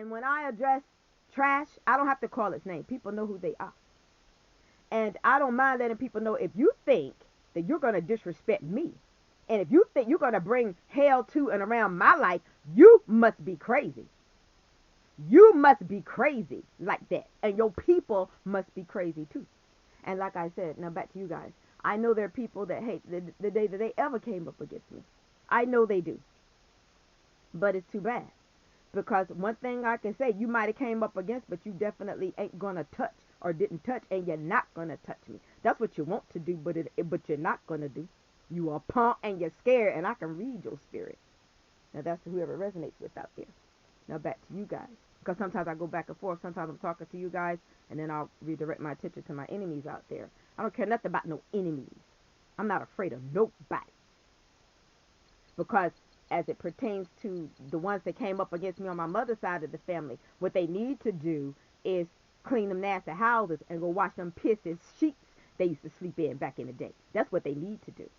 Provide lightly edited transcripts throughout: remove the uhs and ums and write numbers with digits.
And when I address trash, I don't have to call its name. People know who they are. And I don't mind letting people know, if you think that you're going to disrespect me, and if you think you're going to bring hell to and around my life, you must be crazy. You must be crazy like that. And your people must be crazy too. And like I said, now back to you guys. I know there are people that hate the day that they ever came up against me. I know they do. But it's too bad. Because one thing I can say, you might have came up against, but you definitely ain't going to touch or didn't touch, and you're not going to touch me. That's what you want to do, but you're not going to do. You are punk and you're scared, and I can read your spirit. Now that's whoever resonates with out there. Now back to you guys. Because sometimes I go back and forth. Sometimes I'm talking to you guys, and then I'll redirect my attention to my enemies out there. I don't care nothing about no enemies. I'm not afraid of nobody. Because as it pertains to the ones that came up against me on my mother's side of the family, what they need to do is clean them nasty houses and go wash them pissed sheets they used to sleep in back in the day. That's what they need to do.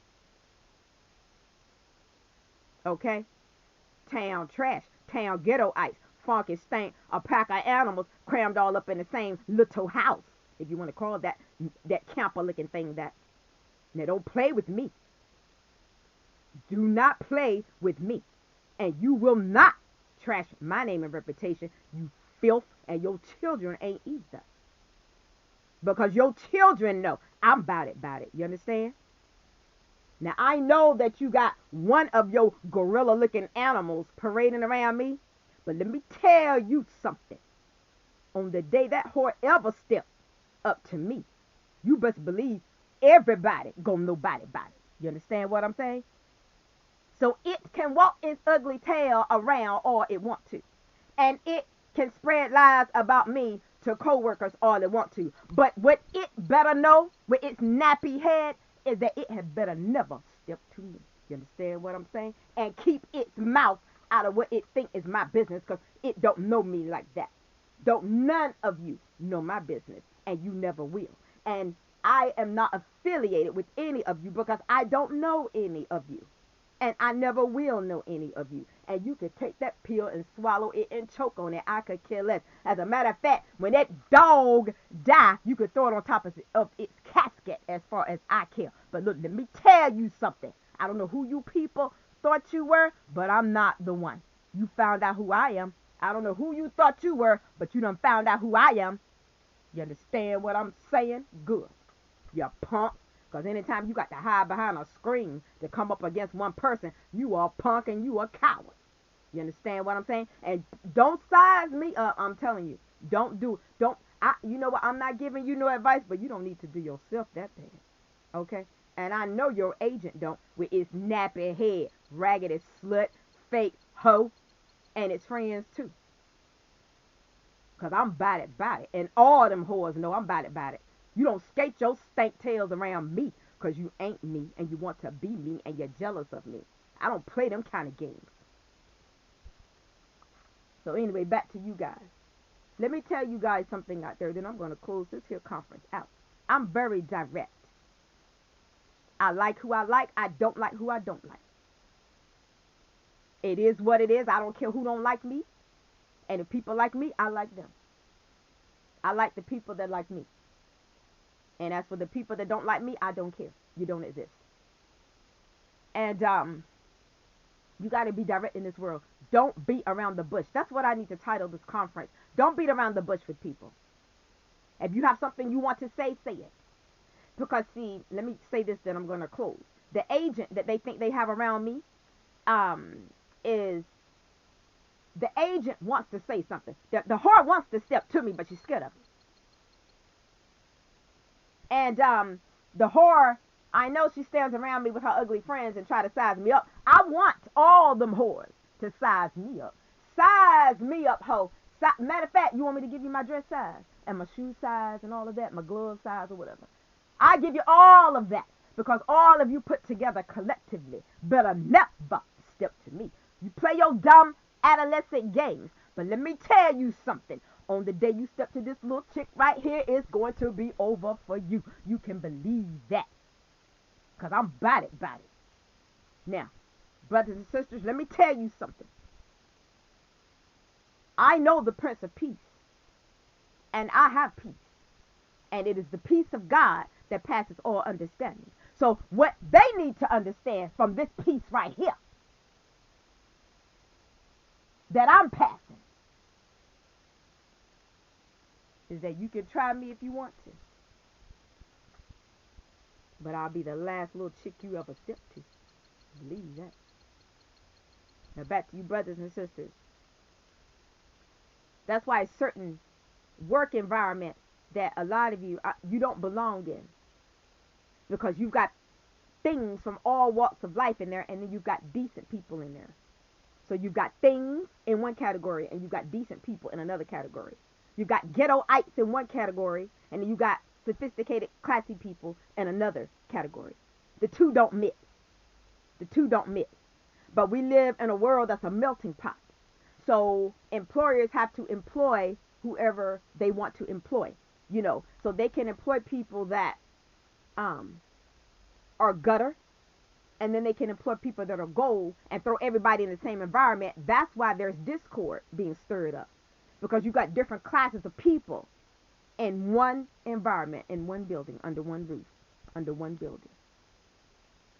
Okay? Town trash, town ghetto ice, funky stank, a pack of animals crammed all up in the same little house, if you want to call that camper looking thing that. Now don't play with me. Do not play with me. And you will not trash my name and reputation, you filth, and your children ain't either. Because your children know I'm about it. You understand? Now, I know that you got one of your gorilla-looking animals parading around me, but let me tell you something. On the day that whore ever stepped up to me, you best believe everybody gonna know about it. You understand what I'm saying? So it can walk its ugly tail around all it want to. And it can spread lies about me to coworkers all it want to. But what it better know with its nappy head is that it had better never step to me. You understand what I'm saying? And keep its mouth out of what it think is my business, because it don't know me like that. Don't none of you know my business, and you never will. And I am not affiliated with any of you because I don't know any of you. And I never will know any of you. And you could take that pill and swallow it and choke on it. I could care less. As a matter of fact, when that dog die, you could throw it on top of its casket as far as I care. But look, let me tell you something. I don't know who you people thought you were, but I'm not the one. You found out who I am. I don't know who you thought you were, but you done found out who I am. You understand what I'm saying? Good. You punk. Because anytime you got to hide behind a screen to come up against one person, you are a punk and you a coward. You understand what I'm saying? And don't size me up. I'm telling you. You know what? I'm not giving you no advice, but you don't need to do yourself that bad. Okay? And I know your agent don't, with its nappy head, raggedy slut, fake hoe, and its friends too. Because I'm about it. And all them whores know I'm about it. You don't skate your stank tails around me because you ain't me and you want to be me and you're jealous of me. I don't play them kind of games. So anyway, back to you guys. Let me tell you guys something out there, then I'm going to close this here conference out. I'm very direct. I like who I like. I don't like who I don't like. It is what it is. I don't care who don't like me. And if people like me, I like them. I like the people that like me. And as for the people that don't like me, I don't care. You don't exist. And you got to be direct in this world. Don't beat around the bush. That's what I need to title this conference. Don't beat around the bush with people. If you have something you want to say, say it. Because, see, let me say this, then I'm going to close. The agent that they think they have around me is the agent wants to say something. The whore wants to step to me, but she's scared of me. And the whore, I know she stands around me with her ugly friends and try to size me up. I want all them whores to size me up. Size me up, ho. Matter of fact, you want me to give you my dress size and my shoe size and all of that, my glove size or whatever. I give you all of that because all of you put together collectively better never step to me. You play your dumb adolescent games, but let me tell you something. On the day you step to this little chick right here, it's going to be over for you. You can believe that. Because I'm about it. Now, brothers and sisters, let me tell you something. I know the Prince of Peace, and I have peace. And it is the peace of God that passes all understanding. So what they need to understand from this peace right here that I'm passing is that you can try me if you want to, but I'll be the last little chick you ever step to. Believe that. Now back to you brothers and sisters. That's why certain work environments that a lot of you you don't belong in, because you've got things from all walks of life in there, and then you've got decent people in there. So you've got things in one category, and you've got decent people in another category. You've got ghettoites in one category, and then you got sophisticated, classy people in another category. The two don't mix. The two don't mix. But we live in a world that's a melting pot. So employers have to employ whoever they want to employ, so they can employ people that are gutter, and then they can employ people that are gold and throw everybody in the same environment. That's why there's discord being stirred up, because you got different classes of people in one environment, in one building, under one roof, under one building.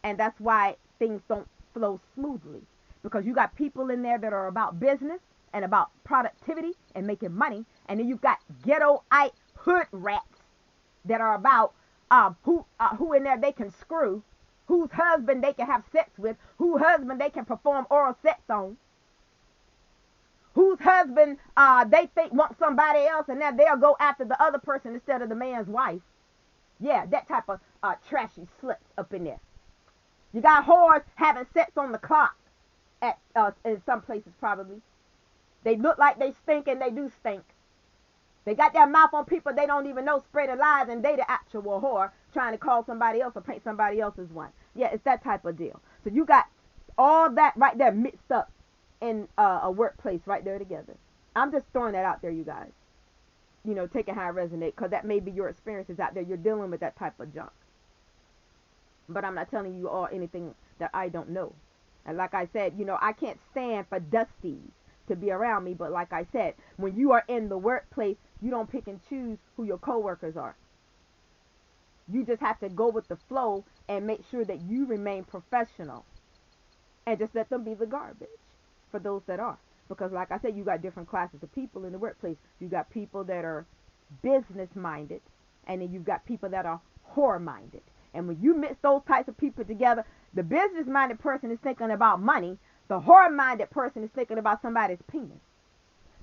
And that's why things don't flow smoothly, because you got people in there that are about business and about productivity and making money, and then you've got ghettoite hood rats that are about who in there they can screw, whose husband they can have sex with, whose husband they can perform oral sex on, whose husband they think wants somebody else, and then they'll go after the other person instead of the man's wife. Yeah, that type of trashy sluts up in there. You got whores having sex on the clock at in some places probably. They look like they stink, and they do stink. They got their mouth on people they don't even know, spreading lies, and they the actual whore trying to call somebody else or paint somebody else's one. Yeah, it's that type of deal. So you got all that right there mixed up in a workplace right there together. I'm just throwing that out there, you guys. Take it how it resonates, because that may be your experiences out there. You're dealing with that type of junk. But I'm not telling you all anything that I don't know. And like I said, I can't stand for dusties to be around me. But like I said, when you are in the workplace, you don't pick and choose who your coworkers are. You just have to go with the flow and make sure that you remain professional, and just let them be the garbage for those that are. Because like I said, you got different classes of people in the workplace. You got people that are business minded, and then you've got people that are whore minded. And when you mix those types of people together, the business minded person is thinking about money. The whore minded person is thinking about somebody's penis.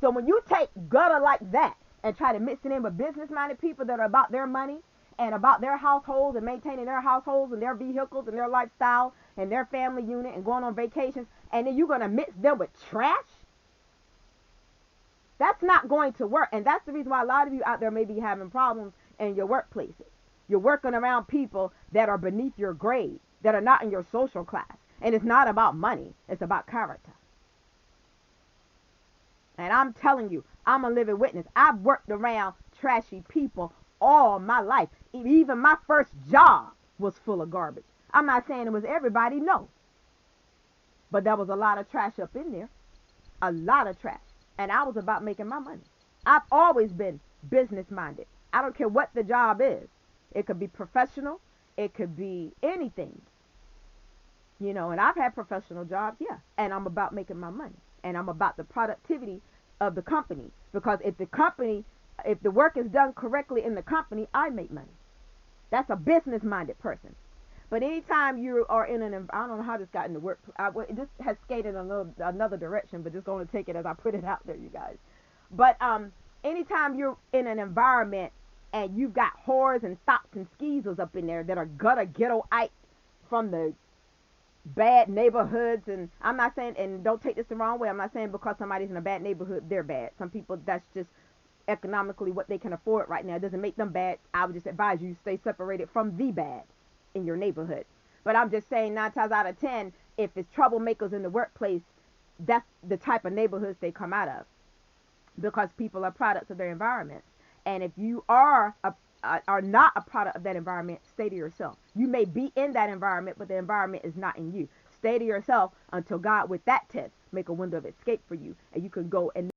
So when you take gutter like that and try to mix it in with business minded people that are about their money and about their households and maintaining their households and their vehicles and their lifestyle and their family unit and going on vacations, and then you're going to mix them with trash, that's not going to work. And that's the reason why a lot of you out there may be having problems in your workplaces. You're working around people that are beneath your grade, that are not in your social class. And it's not about money. It's about character. And I'm telling you, I'm a living witness. I've worked around trashy people all my life. Even my first job was full of garbage. I'm not saying it was everybody, no. But there was a lot of trash up in there. A lot of trash. And I was about making my money. I've always been business minded. I don't care what the job is. It could be professional. It could be anything. And I've had professional jobs, yeah. And I'm about making my money. And I'm about the productivity of the company. Because if the work is done correctly in the company, I make money. That's a business-minded person. But anytime you are in I don't know how this got in the work. This has skated another direction, but just going to take it as I put it out there, you guys. But anytime you're in an environment and you've got whores and thops and skeezers up in there that are ghettoite from the bad neighborhoods, and I'm not saying, and don't take this the wrong way, I'm not saying because somebody's in a bad neighborhood, they're bad. Some people, that's just economically what they can afford right now. It doesn't make them bad. I would just advise you stay separated from the bad in your neighborhood. But I'm just saying 9 times out of 10, if it's troublemakers in the workplace, that's the type of neighborhoods they come out of, because people are products of their environment. And if you are not a product of that environment, stay to yourself. You may be in that environment, but the environment is not in you. Stay to yourself until God, with that test, make a window of escape for you, and you can go and